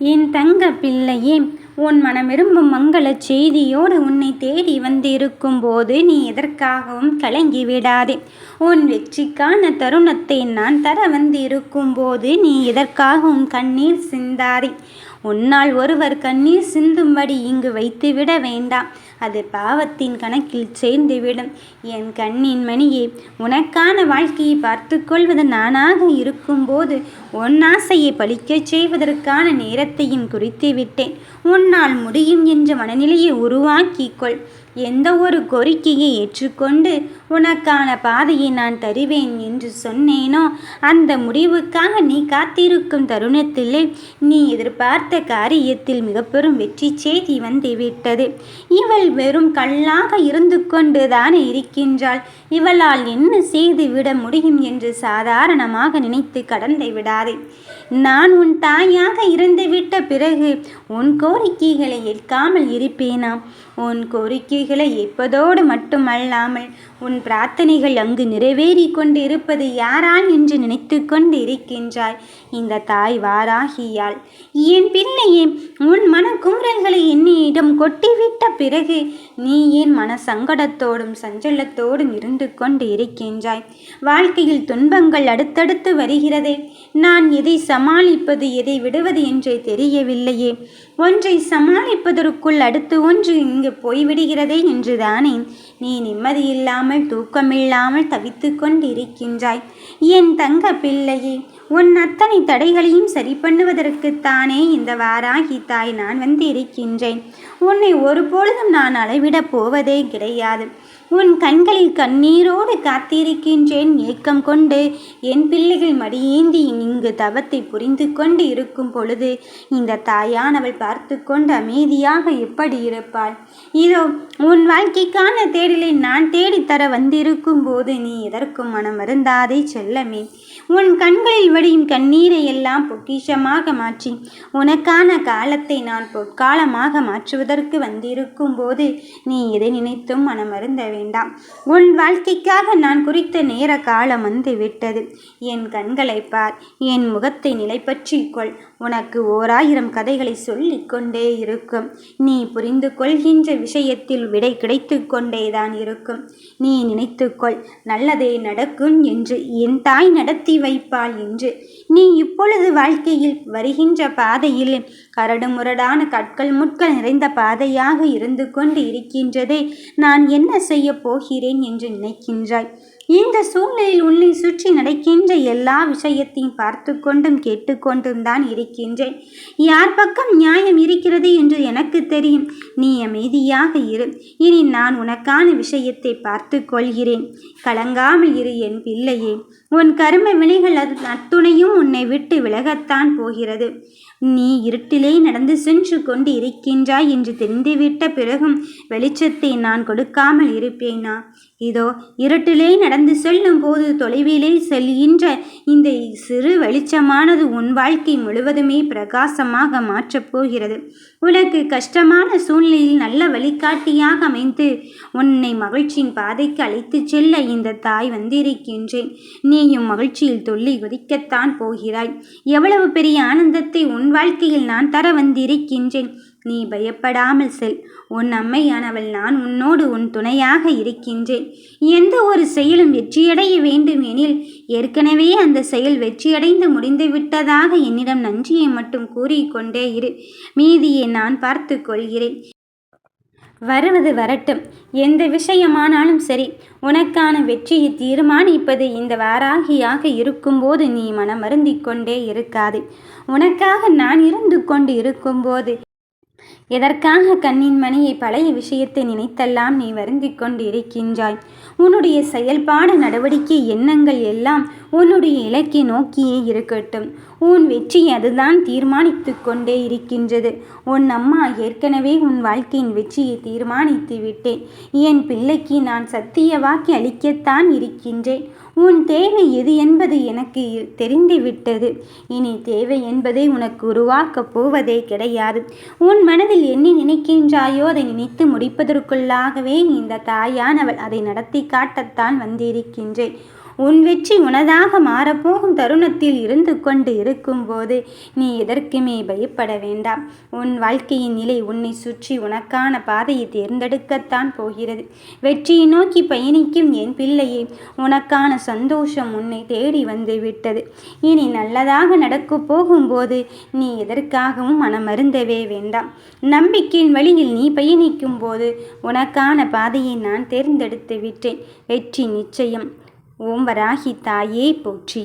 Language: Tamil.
என் தங்க பிள்ளையே, உன் மனம் விரும்பும் மங்களச் செய்தியோடு உன்னை தேடி வந்திருக்கும் போது நீ எதற்காகவும் கலங்கி விடாதே. உன் வெற்றிக்கான தருணத்தை நான் தர வந்திருக்கும் போது நீ எதற்காகவும் கண்ணீர் சிந்தாதே. உன்னால் ஒருவர் கண்ணீர் சிந்தும்படி இங்கு வைத்துவிட வேண்டாம். அது பாவத்தின் கணக்கில் சேர்ந்துவிடும். என் கண்ணின் மணியே, உனக்கான வாழ்க்கையை பார்த்து கொள்வது நானாக இருக்கும்போது உன் ஆசையை பலிக்கச் செய்வதற்கான நேரத்தையும் குறித்து விட்டேன். உன்னால் முடியும் என்ற மனநிலையை உருவாக்கிக்கொள். எந்த ஒரு கோரிக்கையை ஏற்றுக்கொண்டு உனக்கான பாதையை நான் தருவேன் என்று சொன்னேனோ அந்த முடிவுக்காக நீ காத்திருக்கும் தருணத்திலே நீ எதிர்பார்த்த காரியத்தில் மிக பெரும் வெற்றி செய்தி வந்துவிட்டது. இவள் வெறும் கல்லாக இருந்து கொண்டு தானே இருக்கின்றாள். இவளால் என்ன செய்து விட முடியும் என்று சாதாரணமாக நினைத்து கடந்து விடாதே. நான் உன் தாயாக இருந்துவிட்ட பிறகு உன் கோரிக்கைகளை ஏற்காமல் இருப்பேனா? உன் கோரிக்கைகளை ஏற்பதோடு மட்டுமல்லாமல் உன் பிரார்த்தனைகள் அங்கு நிறைவேறி கொண்டு இருப்பது யாரால் என்று நினைத்து கொண்டு இருக்கின்றாய்? இந்த தாய் வாராகியாள். என் பிள்ளையே, உன் மன குமுறல்களை என்னிடம் கொட்டிவிட்ட பிறகு நீ ஏன் மன சங்கடத்தோடும் சஞ்சலத்தோடும் இருந்து கொண்டு இருக்கின்றாய்? வாழ்க்கையில் துன்பங்கள் அடுத்தடுத்து வருகிறதே. நான் எதை சமாளிப்பது எதை விடுவது என்றே தெரியவில்லையே. ஒன்றை சமாளிப்பதற்குள் அடுத்து ஒன்று இங்கு போய்விடுகிறதே என்றுதானே நீ நிம்மதியில்லாமல் தூக்கமில்லாமல் தவித்து கொண்டிருக்கின்றாய். என் தங்க பிள்ளையே, உன் அத்தனை தடைகளையும் சரி பண்ணுவதற்குத்தானே இந்த வாராகி தாய் நான் வந்து இருக்கின்றேன். உன்னை ஒருபொழுதும் நான் அளவிடப் போவதே கிடையாது. உன் கண்களில் கண்ணீரோடு காத்திருக்கின்றேன். ஏக்கம் கொண்டு என் பிள்ளைகள் மடியேந்தி இங்கு தவத்தை புரிந்து கொண்டு இருக்கும் பொழுது இந்த தாயானவள் பார்த்து கொண்டு அமைதியாக எப்படி இருப்பாள்? இதோ உன் வாழ்க்கைக்கான தேடலை நான் தேடித்தர வந்திருக்கும் போது நீ எதற்கும் மனம் வருந்தாதே செல்லமே. உன் கண்களில் வடியும் கண்ணீரை எல்லாம் பொக்கிஷமாக மாற்றி உனக்கான காலத்தை நான் பொற்காலமாக மாற்றுவதற்கு வந்திருக்கும் போது நீ எதை நினைத்தும் மனம் வருந்த வேண்டாம். உன் வாழ்க்கைக்காக நான் குறித்த நேர காலம் வந்து விட்டது. என் கண்களை பார், என் முகத்தை நிலை பற்றிக்கொள். உனக்கு 1000 கதைகளை சொல்லிக் கொண்டே இருக்கும். நீ புரிந்து கொள்கின்ற விஷயத்தில் விடை கிடைத்து கொண்டேதான் இருக்கும். நீ நினைத்துக்கொள், நல்லதே நடக்கும் என்று, என் தாய் நடத்தி வைப்பாள் என்று. நீ இப்பொழுது வாழ்க்கையில் வருகின்ற பாதையில் கரடு முரடான கற்கள் முட்கள் நிறைந்த பாதையாக இருந்து கொண்டு இருக்கின்றதே. நான் என்ன செய்ய போகிறேன் என்று நினைக்கின்றாய்? இந்த சூழ்நிலையில் உன்னை சுற்றி நடக்கின்ற எல்லா விஷயத்தையும் பார்த்து கொண்டும் கேட்டுக்கொண்டும் தான் இருக்கின்றேன். யார் பக்கம் நியாயம் இருக்கிறது என்று எனக்கு தெரியும். நீ அமைதியாக இரு. இனி நான் உனக்கான விஷயத்தை பார்த்து கொள்கிறேன். கலங்காமல் இரு என் பிள்ளையே. உன் கர்ம வினைகள் அத்துணையும் உன்னை விட்டு விலகத்தான் போகிறது. நீ இருட்டிலே நடந்து சென்று கொண்டு இருக்கின்றாய் என்று தெரிந்துவிட்ட பிறகும் வெளிச்சத்தை நான் கொடுக்காமல் இருப்பேனா? இதோ இருட்டிலே நடந்து செல்லும் போது தொலைவிலே செல்கின்ற இந்த சிறு வெளிச்சமானது உன் வாழ்க்கை முழுவதுமே பிரகாசமாக மாற்றப் போகிறது. உனக்கு கஷ்டமான சூழ்நிலையில் நல்ல வழிகாட்டியாக அமைந்து உன்னை மகிழ்ச்சியின் பாதைக்கு அழைத்து செல்ல இந்த தாய் வந்திருக்கின்றேன். நீயும் மகிழ்ச்சியில் துள்ளி குதிக்கத்தான் போகிறாய். எவ்வளவு பெரிய ஆனந்தத்தை உன் வாழ்க்கையில் நான் தர வந்திருக்கின்றேன். நீ பயப்படாமல் செல். உன் அம்மையானவள் நான் உன்னோடு உன் துணையாக இருக்கின்றேன். எந்த ஒரு செயலும் வெற்றியடைய வேண்டும் எனில் ஏற்கனவே அந்த செயல் வெற்றியடைந்து முடிந்து விட்டதாக என்னிடம் நன்றியை மட்டும் கூறிக்கொண்டே இரு. மீதியை நான் பார்த்து கொள்கிறேன். வருவது வரட்டும். எந்த விஷயமானாலும் சரி, உனக்கான வெற்றியை தீர்மானிப்பது இந்த வாராகியாக இருக்கும்போது நீ மனம் வருந்திக் கொண்டே இருக்காது. உனக்காக நான் இருந்து கொண்டு இருக்கும்போது எதற்காக கண்ணின் மணியை பழைய விஷயத்தை நினைத்தெல்லாம் நீ வருந்திக் கொண்டு இருக்கின்றாய்? உன்னுடைய செயல்பாடு நடவடிக்கை எண்ணங்கள் எல்லாம் உன்னுடைய இலக்கை நோக்கியே இருக்கட்டும். உன் வெற்றி அதுதான் தீர்மானித்து கொண்டே இருக்கின்றது. உன் அம்மா ஏற்கனவே உன் வாழ்க்கையின் வெற்றியை தீர்மானித்து விட்டேன். என் பிள்ளைக்கு நான் சத்திய வாக்கி அளிக்கத்தான் இருக்கின்றேன். உன் தேவை எது என்பது எனக்கு தெரிந்துவிட்டது. இனி தேவை என்பதை உனக்கு உருவாக்கப் போவதே கிடையாது. உன் மனதில் என்ன நினைக்கின்றாயோ அதை நினைத்து முடிப்பதற்குள்ளாகவே இந்த தாயானவள் அதை நடத்தி காட்டத்தான் வந்திருக்கின்றேன். உன் வெற்றி உனதாக மாறப்போகும் தருணத்தில் இருந்து கொண்டு இருக்கும்போது நீ எதற்குமே பயப்பட வேண்டாம். உன் வாழ்க்கையின் நிலை உன்னை சுற்றி உனக்கான பாதையை தேர்ந்தெடுக்கத்தான் போகிறது. வெற்றியை நோக்கி பயணிக்கும் என் பிள்ளையே, உனக்கான சந்தோஷம் உன்னை தேடி வந்து விட்டது. இனி நல்லதாக நடக்கப் போகும்போது நீ எதற்காகவும் மனமருந்தவே வேண்டாம். நம்பிக்கையின் வழியில் நீ பயணிக்கும் போது உனக்கான பாதையை நான் தேர்ந்தெடுத்து விட்டேன். வெற்றி நிச்சயம். ஓம் வராகி தாயே போற்றி.